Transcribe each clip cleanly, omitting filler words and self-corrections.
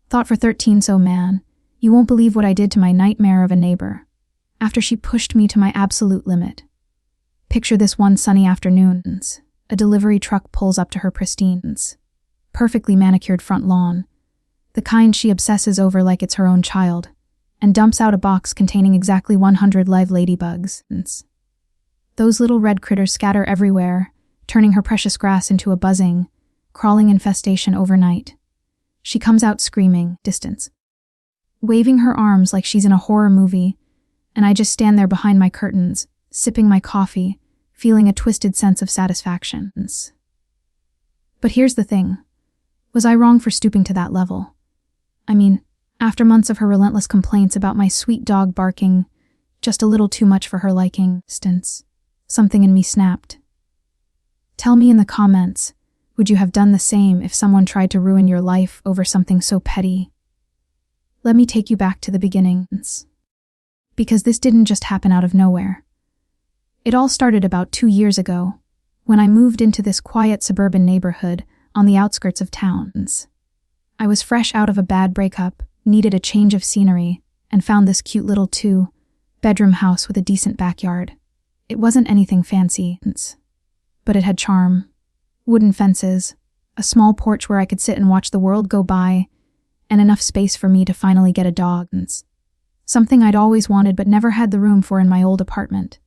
Thought for 13, so man, you won't believe what I did to my nightmare of a neighbor after she pushed me to my absolute limit. Picture this one sunny afternoon. A delivery truck pulls up to her pristine, perfectly manicured front lawn, the kind she obsesses over like it's her own child, and dumps out a box containing exactly 100 live ladybugs. Those little red critters scatter everywhere, turning her precious grass into a buzzing, crawling infestation overnight. She comes out screaming, waving her arms like she's in a horror movie, and I just stand there behind my curtains, sipping my coffee, feeling a twisted sense of satisfaction. But here's the thing. Was I wrong for stooping to that level? I mean, after months of her relentless complaints about my sweet dog barking just a little too much for her liking, something in me snapped. Tell me in the comments, would you have done the same if someone tried to ruin your life over something so petty? Let me take you back to the beginnings. Because this didn't just happen out of nowhere. It all started about 2 years ago, when I moved into this quiet suburban neighborhood on the outskirts of towns. I was fresh out of a bad breakup, needed a change of scenery, and found this cute little 2-bedroom house with a decent backyard. It wasn't anything fancy, but it had charm. Wooden fences, a small porch where I could sit and watch the world go by, and enough space for me to finally get a dog. Something I'd always wanted but never had the room for in my old apartment.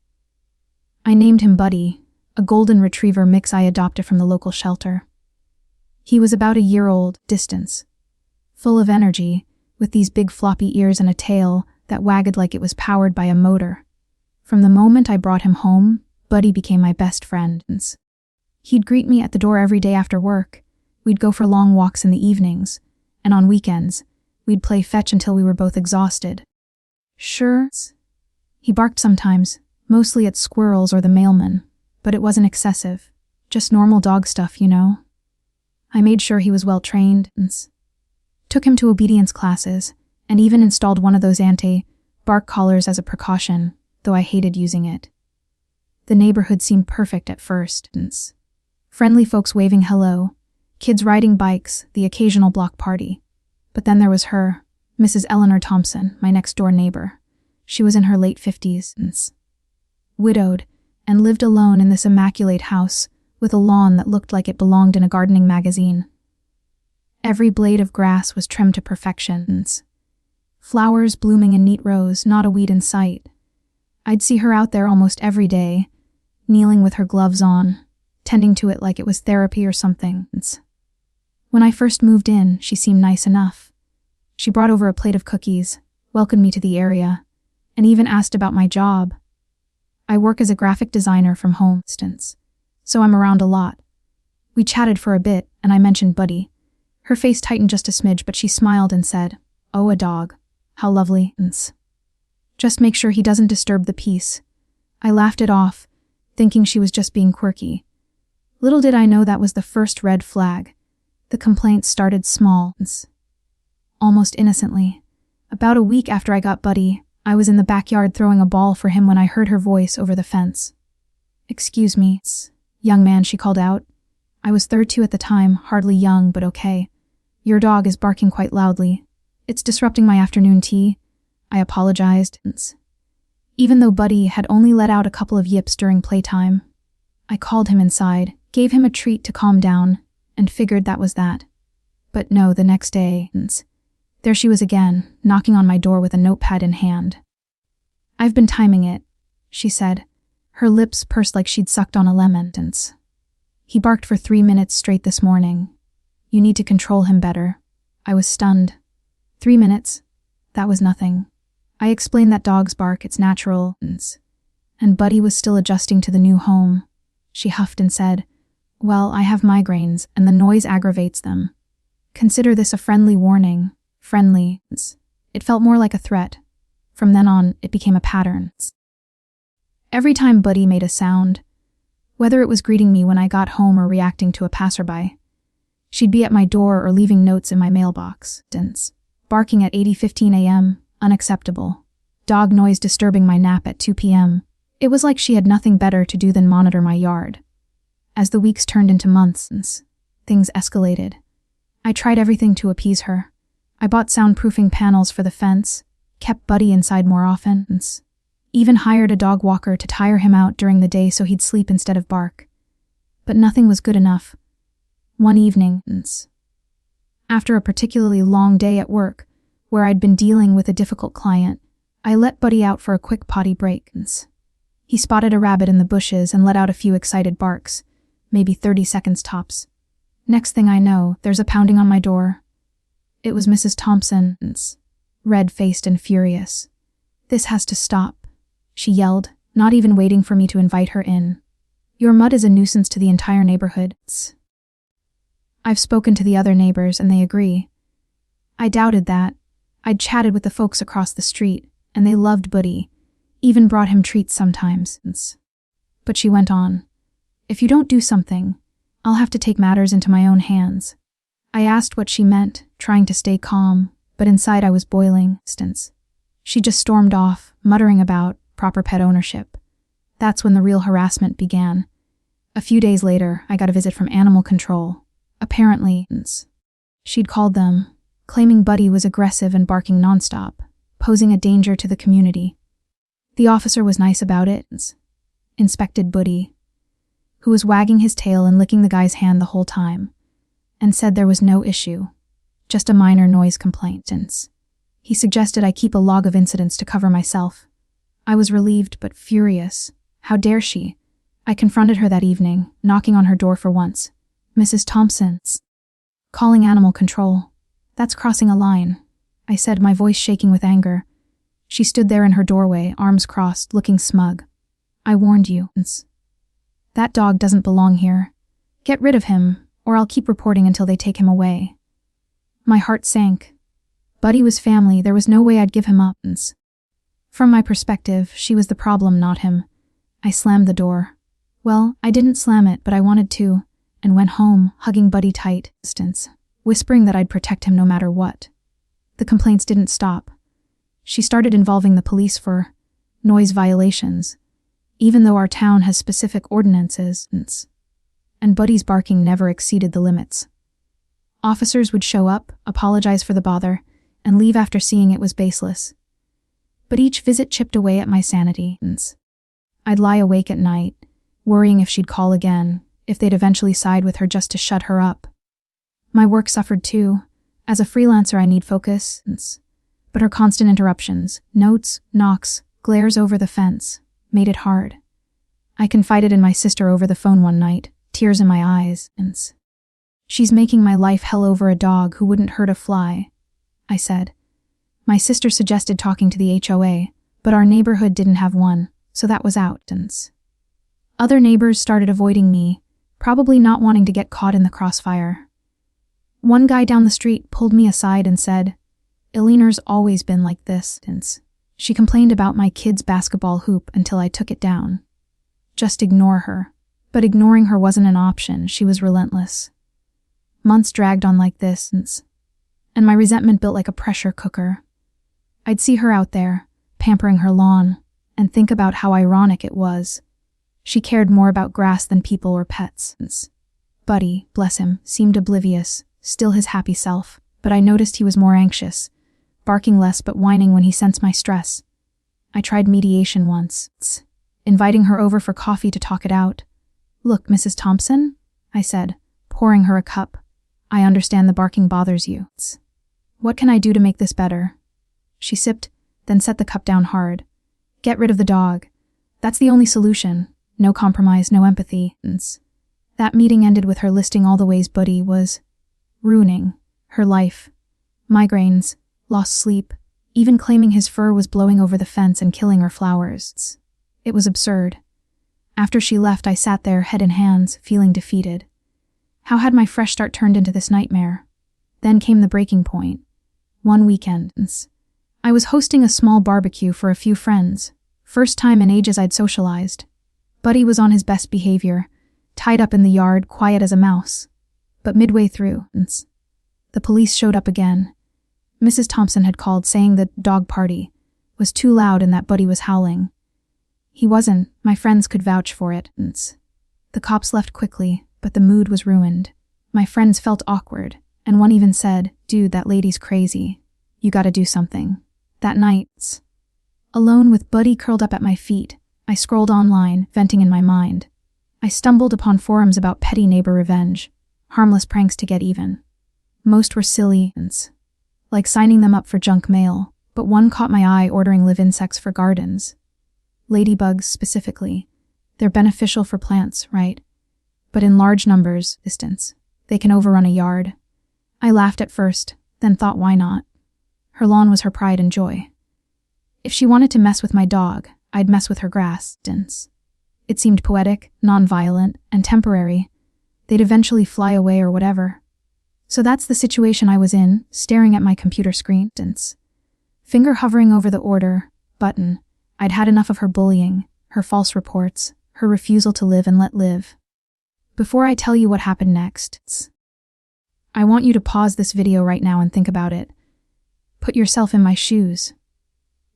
I named him Buddy, a golden retriever mix I adopted from the local shelter. He was about a year old, full of energy, with these big floppy ears and a tail that wagged like it was powered by a motor. From the moment I brought him home, Buddy became my best friend. He'd greet me at the door every day after work, we'd go for long walks in the evenings, and on weekends, we'd play fetch until we were both exhausted. Sure, he barked sometimes, mostly at squirrels or the mailman, but it wasn't excessive, just normal dog stuff, you know. I made sure he was well trained, took him to obedience classes, and even installed one of those anti-bark collars as a precaution, though I hated using it. The neighborhood seemed perfect at first. Friendly folks waving hello, kids riding bikes, the occasional block party. But then there was her, Mrs. Eleanor Thompson, my next-door neighbor. She was in her late 50s, widowed, and lived alone in this immaculate house with a lawn that looked like it belonged in a gardening magazine. Every blade of grass was trimmed to perfection. Flowers blooming in neat rows, not a weed in sight. I'd see her out there almost every day, kneeling with her gloves on, tending to it like it was therapy or something. When I first moved in, she seemed nice enough. She brought over a plate of cookies, welcomed me to the area, and even asked about my job. I work as a graphic designer from home, so I'm around a lot. We chatted for a bit, and I mentioned Buddy. Her face tightened just a smidge, but she smiled and said, "Oh, a dog. How lovely. Just make sure he doesn't disturb the peace." I laughed it off, thinking she was just being quirky. Little did I know that was the first red flag. The complaints started small, almost innocently. About a week after I got Buddy, I was in the backyard throwing a ball for him when I heard her voice over the fence. "Excuse me, young man," she called out. I was 32 at the time, hardly young, but okay. "Your dog is barking quite loudly. It's disrupting my afternoon tea." I apologized. Even though Buddy had only let out a couple of yips during playtime, I called him inside, gave him a treat to calm down, and figured that was that. But no, the next day, there she was again, knocking on my door with a notepad in hand. "I've been timing it," she said, her lips pursed like she'd sucked on a lemon. "He barked for 3 minutes straight this morning. You need to control him better." I was stunned. 3 minutes? That was nothing. I explained that dogs bark, it's natural, and Buddy was still adjusting to the new home. She huffed and said, "Well, I have migraines, and the noise aggravates them. Consider this a friendly warning." Friendly. It felt more like a threat. From then on, it became a pattern. Every time Buddy made a sound, whether it was greeting me when I got home or reacting to a passerby, she'd be at my door or leaving notes in my mailbox. Barking at 8:15 a.m., unacceptable. Dog noise disturbing my nap at 2 p.m. It was like she had nothing better to do than monitor my yard. As the weeks turned into months, things escalated. I tried everything to appease her. I bought soundproofing panels for the fence, kept Buddy inside more often, even hired a dog walker to tire him out during the day so he'd sleep instead of bark. But nothing was good enough. One evening, after a particularly long day at work, where I'd been dealing with a difficult client, I let Buddy out for a quick potty break. He spotted a rabbit in the bushes and let out a few excited barks, maybe 30 seconds tops. Next thing I know, there's a pounding on my door. It was Mrs. Thompson, red-faced and furious. "This has to stop," she yelled, not even waiting for me to invite her in. "Your mud is a nuisance to the entire neighborhood." I've spoken to the other neighbors and they agree. I doubted that. I'd chatted with the folks across the street, and they loved Buddy, even brought him treats sometimes. But she went on. "If you don't do something, I'll have to take matters into my own hands." I asked what she meant, trying to stay calm, but inside I was boiling. She just stormed off, muttering about proper pet ownership. That's when the real harassment began. A few days later, I got a visit from animal control. Apparently, she'd called them, claiming Buddy was aggressive and barking nonstop, posing a danger to the community. The officer was nice about it, inspected Buddy, who was wagging his tail and licking the guy's hand the whole time, and said there was no issue, just a minor noise complaint. He suggested I keep a log of incidents to cover myself. I was relieved but furious. How dare she? I confronted her that evening, knocking on her door for once. "Mrs. Thompson's calling animal control. That's crossing a line," I said, my voice shaking with anger. She stood there in her doorway, arms crossed, looking smug. "I warned you. That dog doesn't belong here. Get rid of him, or I'll keep reporting until they take him away." My heart sank. Buddy was family, there was no way I'd give him up. From my perspective, she was the problem, not him. I slammed the door. Well, I didn't slam it, but I wanted to, and went home, hugging Buddy tight, whispering that I'd protect him no matter what. The complaints didn't stop. She started involving the police for noise violations, even though our town has specific ordinances, and Buddy's barking never exceeded the limits. Officers would show up, apologize for the bother, and leave after seeing it was baseless. But each visit chipped away at my sanity. I'd lie awake at night, worrying if she'd call again, if they'd eventually side with her just to shut her up. My work suffered too. As a freelancer, I need focus, but her constant interruptions, notes, knocks, glares over the fence, made it hard. I confided in my sister over the phone one night, tears in my eyes, "She's making my life hell over a dog who wouldn't hurt a fly," I said. My sister suggested talking to the HOA, but our neighborhood didn't have one, so that was out. Other neighbors started avoiding me, probably not wanting to get caught in the crossfire. One guy down the street pulled me aside and said, "Eleanor's always been like this." She complained about my kid's basketball hoop until I took it down. Just ignore her. But ignoring her wasn't an option, she was relentless. Months dragged on like this, and my resentment built like a pressure cooker. I'd see her out there, pampering her lawn, and think about how ironic it was. She cared more about grass than people or pets. Buddy, bless him, seemed oblivious, still his happy self, but I noticed he was more anxious, barking less but whining when he sensed my stress. I tried mediation once, inviting her over for coffee to talk it out. "Look, Mrs. Thompson," I said, pouring her a cup. "I understand the barking bothers you. What can I do to make this better?" She sipped, then set the cup down hard. "Get rid of the dog. That's the only solution. No compromise, no empathy." That meeting ended with her listing all the ways Buddy was ruining her life. Migraines, lost sleep, even claiming his fur was blowing over the fence and killing her flowers. It was absurd. After she left, I sat there, head in hands, feeling defeated. How had my fresh start turned into this nightmare? Then came the breaking point. One weekend, I was hosting a small barbecue for a few friends. First time in ages I'd socialized. Buddy was on his best behavior, tied up in the yard, quiet as a mouse. But midway through, the police showed up again. Mrs. Thompson had called, saying the dog party was too loud and that Buddy was howling. He wasn't, my friends could vouch for it. The cops left quickly, but the mood was ruined. My friends felt awkward, And one even said, "Dude, that lady's crazy. You gotta do something." That night, alone with Buddy curled up at my feet, I scrolled online, venting in my mind. I stumbled upon forums about petty neighbor revenge, harmless pranks to get even. Most were silly, like signing them up for junk mail, but one caught my eye: ordering live insects for gardens. Ladybugs specifically. They're beneficial for plants, right? But in large numbers, they can overrun a yard. I laughed at first, then thought, why not? Her lawn was her pride and joy. If she wanted to mess with my dog, I'd mess with her grass. It seemed poetic, non-violent, and temporary. They'd eventually fly away or whatever. So that's the situation I was in, staring at my computer screen. Finger hovering over the order button. I'd had enough of her bullying, her false reports, her refusal to live and let live. Before I tell you what happened next, I want you to pause this video right now and think about it. Put yourself in my shoes.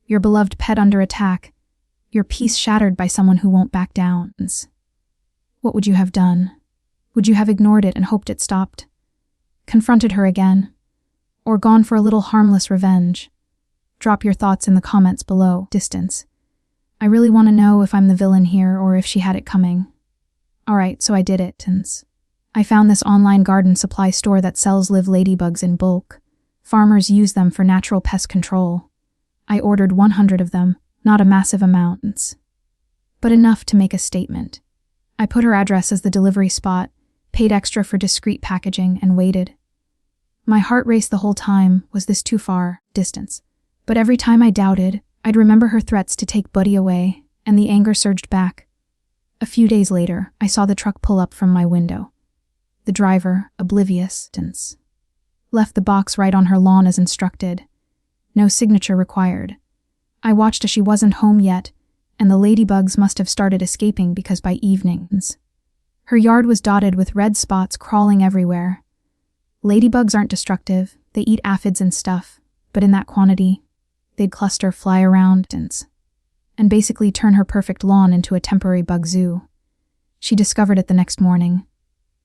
Your beloved pet under attack, your peace shattered by someone who won't back down. What would you have done? Would you have ignored it and hoped it stopped? Confronted her again? Or gone for a little harmless revenge? Drop your thoughts in the comments below. I really want to know if I'm the villain here or if she had it coming. Alright, so I did it. I found this online garden supply store that sells live ladybugs in bulk. Farmers use them for natural pest control. I ordered 100 of them, not a massive amount, but enough to make a statement. I put her address as the delivery spot, paid extra for discreet packaging, and waited. My heart raced the whole time. Was this too far? But every time I doubted, I'd remember her threats to take Buddy away, and the anger surged back. A few days later, I saw the truck pull up from my window. The driver, oblivious, left the box right on her lawn as instructed. No signature required. I watched as she wasn't home yet, and the ladybugs must have started escaping because by evenings, her yard was dotted with red spots crawling everywhere. Ladybugs aren't destructive, they eat aphids and stuff, but in that quantity, they'd cluster, fly around, and basically turn her perfect lawn into a temporary bug zoo. She discovered it the next morning.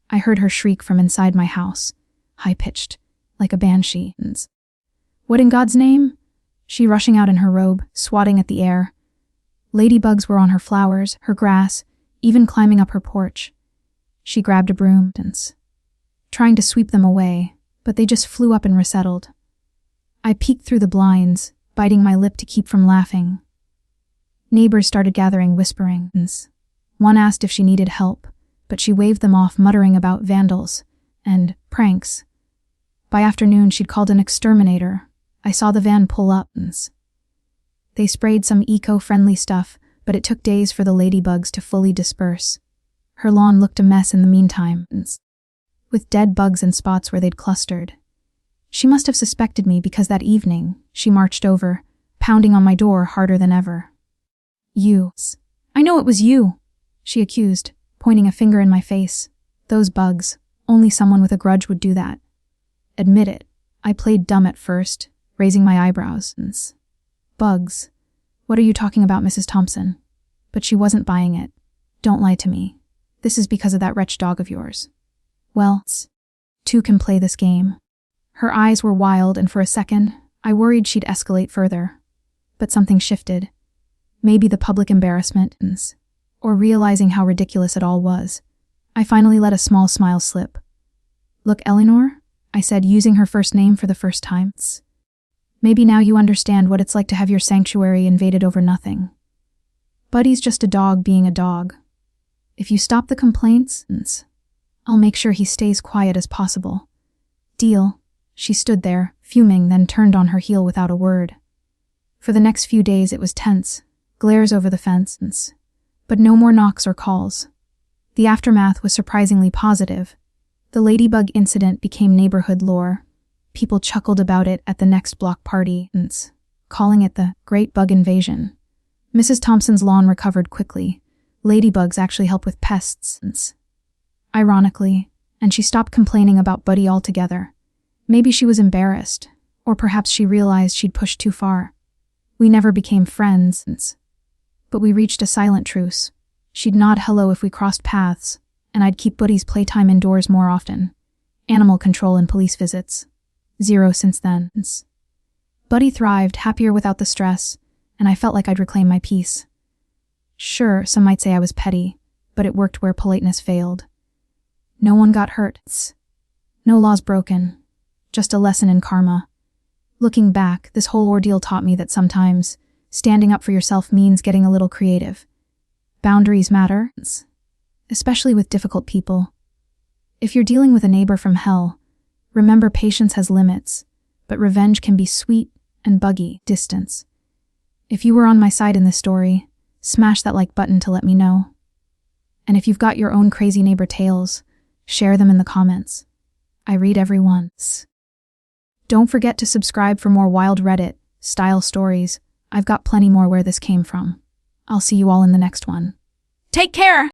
I heard her shriek from inside my house, high-pitched, like a banshee. What in God's name? She rushing out in her robe, swatting at the air. Ladybugs were on her flowers, her grass, even climbing up her porch. She grabbed a broom, trying to sweep them away, but they just flew up and resettled. I peeked through the blinds, biting my lip to keep from laughing. Neighbors started gathering, whispering. One asked if she needed help, but she waved them off, muttering about vandals and pranks. By afternoon, she'd called an exterminator. I saw the van pull up. They sprayed some eco-friendly stuff, but it took days for the ladybugs to fully disperse. Her lawn looked a mess in the meantime, with dead bugs and spots where they'd clustered. She must have suspected me because that evening, she marched over, pounding on my door harder than ever. "You. I know it was you," she accused, pointing a finger in my face. "Those bugs. Only someone with a grudge would do that." Admit it, I played dumb at first, raising my eyebrows. "Bugs? What are you talking about, Mrs. Thompson?" But she wasn't buying it. "Don't lie to me. This is because of that wretched dog of yours." "Well, two can play this game." Her eyes were wild, and for a second, I worried she'd escalate further. But something shifted. Maybe the public embarrassment, or realizing how ridiculous it all was. I finally let a small smile slip. "Look, Eleanor," I said, using her first name for the first time. "Maybe now you understand what it's like to have your sanctuary invaded over nothing. Buddy's just a dog being a dog. If you stop the complaints, I'll make sure he stays quiet as possible. Deal?" She stood there, fuming, then turned on her heel without a word. For the next few days it was tense, glares over the fence, but no more knocks or calls. The aftermath was surprisingly positive. The ladybug incident became neighborhood lore. People chuckled about it at the next block party, calling it the Great Bug Invasion. Mrs. Thompson's lawn recovered quickly. Ladybugs actually help with pests, ironically, and she stopped complaining about Buddy altogether. Maybe she was embarrassed, or perhaps she realized she'd pushed too far. We never became friends, but we reached a silent truce. She'd nod hello if we crossed paths, and I'd keep Buddy's playtime indoors more often. Animal control and police visits. 0 since then. Buddy thrived, happier without the stress, and I felt like I'd reclaim my peace. Sure, some might say I was petty, but it worked where politeness failed. No one got hurt. No laws broken. Just a lesson in karma. Looking back, this whole ordeal taught me that sometimes standing up for yourself means getting a little creative. Boundaries matter, especially with difficult people. If you're dealing with a neighbor from hell, remember patience has limits, but revenge can be sweet and buggy. Distance. If you were on my side in this story, smash that like button to let me know. And if you've got your own crazy neighbor tales, share them in the comments. I read every one. Don't forget to subscribe for more wild Reddit-style stories. I've got plenty more where this came from. I'll see you all in the next one. Take care!